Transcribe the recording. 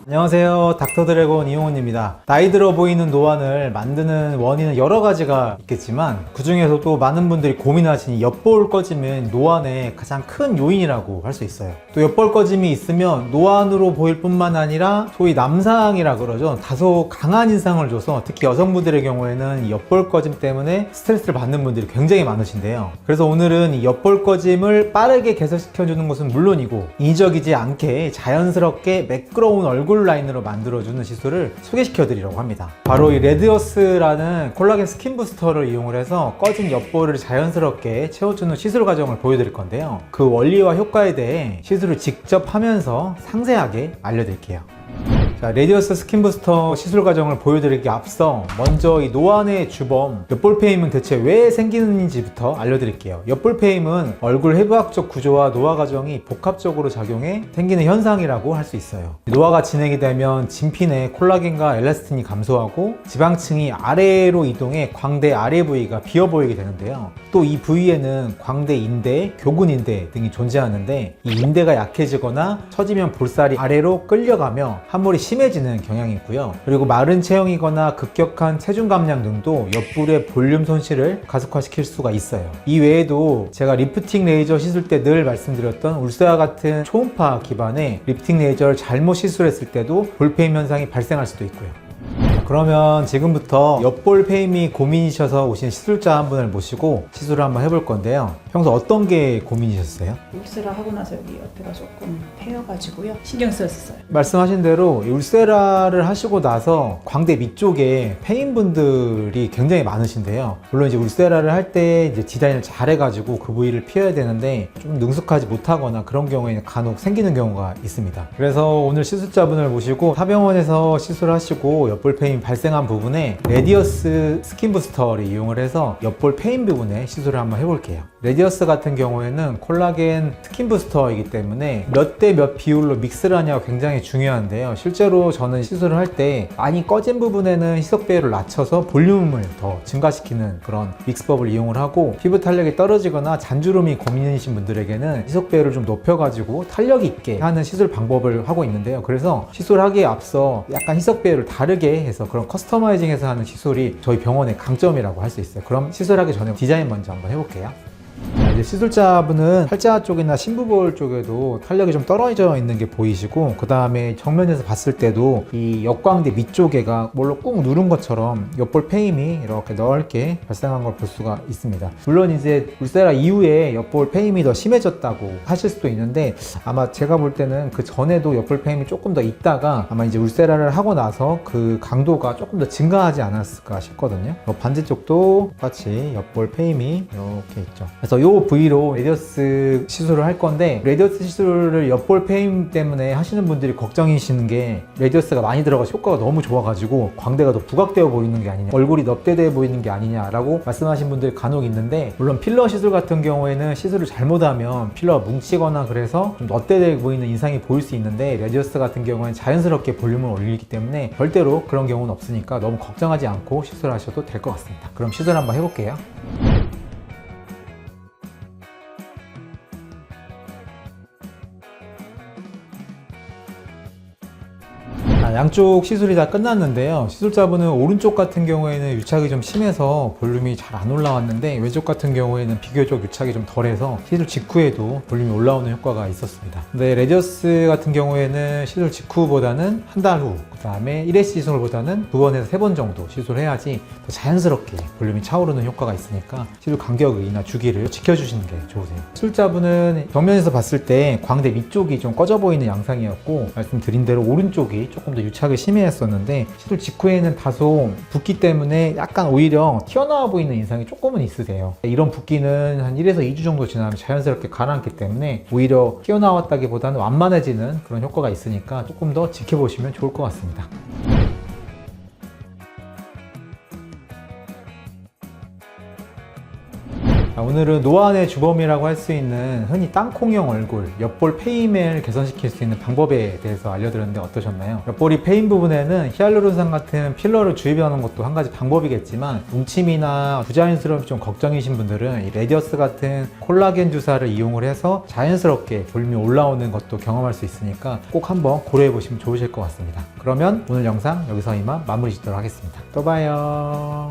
안녕하세요, 닥터드래곤 이용훈입니다. 나이 들어 보이는 노안을 만드는 원인은 여러 가지가 있겠지만 그 중에서도 많은 분들이 고민하시는 엿볼 꺼짐은 노안의 가장 큰 요인이라고 할 수 있어요. 또 엿볼 꺼짐이 있으면 노안으로 보일 뿐만 아니라 소위 남상이라 그러죠. 다소 강한 인상을 줘서 특히 여성분들의 경우에는 이 엿볼 꺼짐 때문에 스트레스를 받는 분들이 굉장히 많으신데요. 그래서 오늘은 이 엿볼 꺼짐을 빠르게 개선시켜주는 것은 물론이고 인위적이지 않게 자연스럽게 매끄러운 얼굴 라인으로 만들어주는 시술을 소개시켜 드리려고 합니다. 바로 이 레디어스라는 콜라겐 스킨 부스터를 이용을 해서 꺼진 엿볼을 자연스럽게 채워주는 시술 과정을 보여드릴 건데요. 그 원리와 효과에 대해 시술을 직접 하면서 상세하게 알려드릴게요. 자, 레디어스 스킨 부스터 시술 과정을 보여드리기 앞서 먼저 이 노안의 주범 엿볼 페임은 대체 왜 생기는지부터 알려드릴게요. 엿볼 페임은 얼굴 해부학적 구조와 노화 과정이 복합적으로 작용해 생기는 현상이라고 할 수 있어요. 노화가 진행이 되면 진피 내 콜라겐과 엘라스틴이 감소하고 지방층이 아래로 이동해 광대 아래 부위가 비어 보이게 되는데요. 또 이 부위에는 광대 인대, 교근 인대 등이 존재하는데 이 인대가 약해지거나 처지면 볼살이 아래로 끌려가며 함몰이 심해지는 경향이 있고요. 그리고 마른 체형이거나 급격한 체중 감량 등도 엿볼의 볼륨 손실을 가속화시킬 수가 있어요. 이 외에도 제가 리프팅 레이저 시술 때 늘 말씀드렸던 울세와 같은 초음파 기반의 리프팅 레이저를 잘못 시술했을 때도 볼페임 현상이 발생할 수도 있고요. 그러면 지금부터 엿볼 페임이 고민이셔서 오신 시술자 한 분을 모시고 시술을 한번 해볼 건데요. 평소 어떤 게 고민이셨어요? 울세라 하고 나서 여기 옆에가 조금 패여가지고요. 신경 쓰였어요. 말씀하신 대로 울세라를 하시고 나서 광대 밑쪽에 페인분들이 굉장히 많으신데요. 물론 이제 울세라를 할 때 이제 디자인을 잘 해가지고 그 부위를 피해야 되는데 좀 능숙하지 못하거나 그런 경우에는 간혹 생기는 경우가 있습니다. 그래서 오늘 시술자분을 모시고 타병원에서 시술하시고 엿볼 페임 발생한 부분에 레디어스 스킨 부스터를 이용을 해서 엿볼 페임 부분에 시술을 한번 해볼게요. 레디어스 같은 경우에는 콜라겐 스킨 부스터이기 때문에 몇 대 몇 비율로 믹스를 하냐가 굉장히 중요한데요. 실제로 저는 시술을 할 때 많이 꺼진 부분에는 희석 배율을 낮춰서 볼륨을 더 증가시키는 그런 믹스법을 이용을 하고 피부 탄력이 떨어지거나 잔주름이 고민이신 분들에게는 희석 배율을 좀 높여가지고 탄력 있게 하는 시술 방법을 하고 있는데요. 그래서 시술하기에 앞서 약간 희석 배율을 다르게 해서 그런 커스터마이징해서 하는 시술이 저희 병원의 강점이라고 할 수 있어요. 그럼 시술하기 전에 디자인 먼저 한번 해볼게요. 이제 시술자분은 팔자 쪽이나 심부볼 쪽에도 탄력이 좀 떨어져 있는 게 보이시고 그 다음에 정면에서 봤을 때도 이 역광대 밑쪽에가 뭘로 꾹 누른 것처럼 엿볼 페임이 이렇게 넓게 발생한 걸 볼 수가 있습니다. 물론 이제 울세라 이후에 엿볼 페임이 더 심해졌다고 하실 수도 있는데 아마 제가 볼 때는 그 전에도 엿볼 페임이 조금 더 있다가 아마 이제 울세라를 하고 나서 그 강도가 조금 더 증가하지 않았을까 싶거든요. 반대쪽도 똑같이 엿볼 페임이 이렇게 있죠. 그래서 이 부위로 레디어스 시술을 할 건데 레디어스 시술을 엿볼 페임 때문에 하시는 분들이 걱정이시는 게 레디어스가 많이 들어가서 효과가 너무 좋아가지고 광대가 더 부각되어 보이는 게 아니냐, 얼굴이 넙대대해 보이는 게 아니냐라고 말씀하신 분들이 간혹 있는데 물론 필러 시술 같은 경우에는 시술을 잘못하면 필러가 뭉치거나 그래서 좀 넙대대해 보이는 인상이 보일 수 있는데 레디어스 같은 경우에는 자연스럽게 볼륨을 올리기 때문에 절대로 그런 경우는 없으니까 너무 걱정하지 않고 시술하셔도 될 것 같습니다. 그럼 시술 한번 해볼게요. 양쪽 시술이 다 끝났는데요. 시술자분은 오른쪽 같은 경우에는 유착이 좀 심해서 볼륨이 잘 안 올라왔는데 왼쪽 같은 경우에는 비교적 유착이 좀 덜해서 시술 직후에도 볼륨이 올라오는 효과가 있었습니다. 근데 레디어스 같은 경우에는 시술 직후보다는 한 달 후, 그 다음에 1회 시술보다는 2번에서 3번 정도 시술해야지 더 자연스럽게 볼륨이 차오르는 효과가 있으니까 시술 간격이나 주기를 지켜주시는 게 좋으세요. 시술자분은 정면에서 봤을 때 광대 밑쪽이 좀 꺼져 보이는 양상이었고 말씀드린 대로 오른쪽이 조금 더 유착이 심해했었는데 시술 직후에는 다소 붓기 때문에 약간 오히려 튀어나와 보이는 인상이 조금은 있으세요. 이런 붓기는 한 1에서 2주 정도 지나면 자연스럽게 가라앉기 때문에 오히려 튀어나왔다기보다는 완만해지는 그런 효과가 있으니까 조금 더 지켜보시면 좋을 것 같습니다. 오늘은 노안의 주범이라고 할 수 있는 흔히 땅콩형 얼굴, 옆볼 페임을 개선시킬 수 있는 방법에 대해서 알려드렸는데 어떠셨나요? 옆볼이 페임 부분에는 히알루론산 같은 필러를 주입하는 것도 한 가지 방법이겠지만 뭉침이나 부자연스러움이 좀 걱정이신 분들은 이 레디어스 같은 콜라겐 주사를 이용을 해서 자연스럽게 볼륨이 올라오는 것도 경험할 수 있으니까 꼭 한번 고려해 보시면 좋으실 것 같습니다. 그러면 오늘 영상 여기서 이만 마무리 짓도록 하겠습니다. 또 봐요.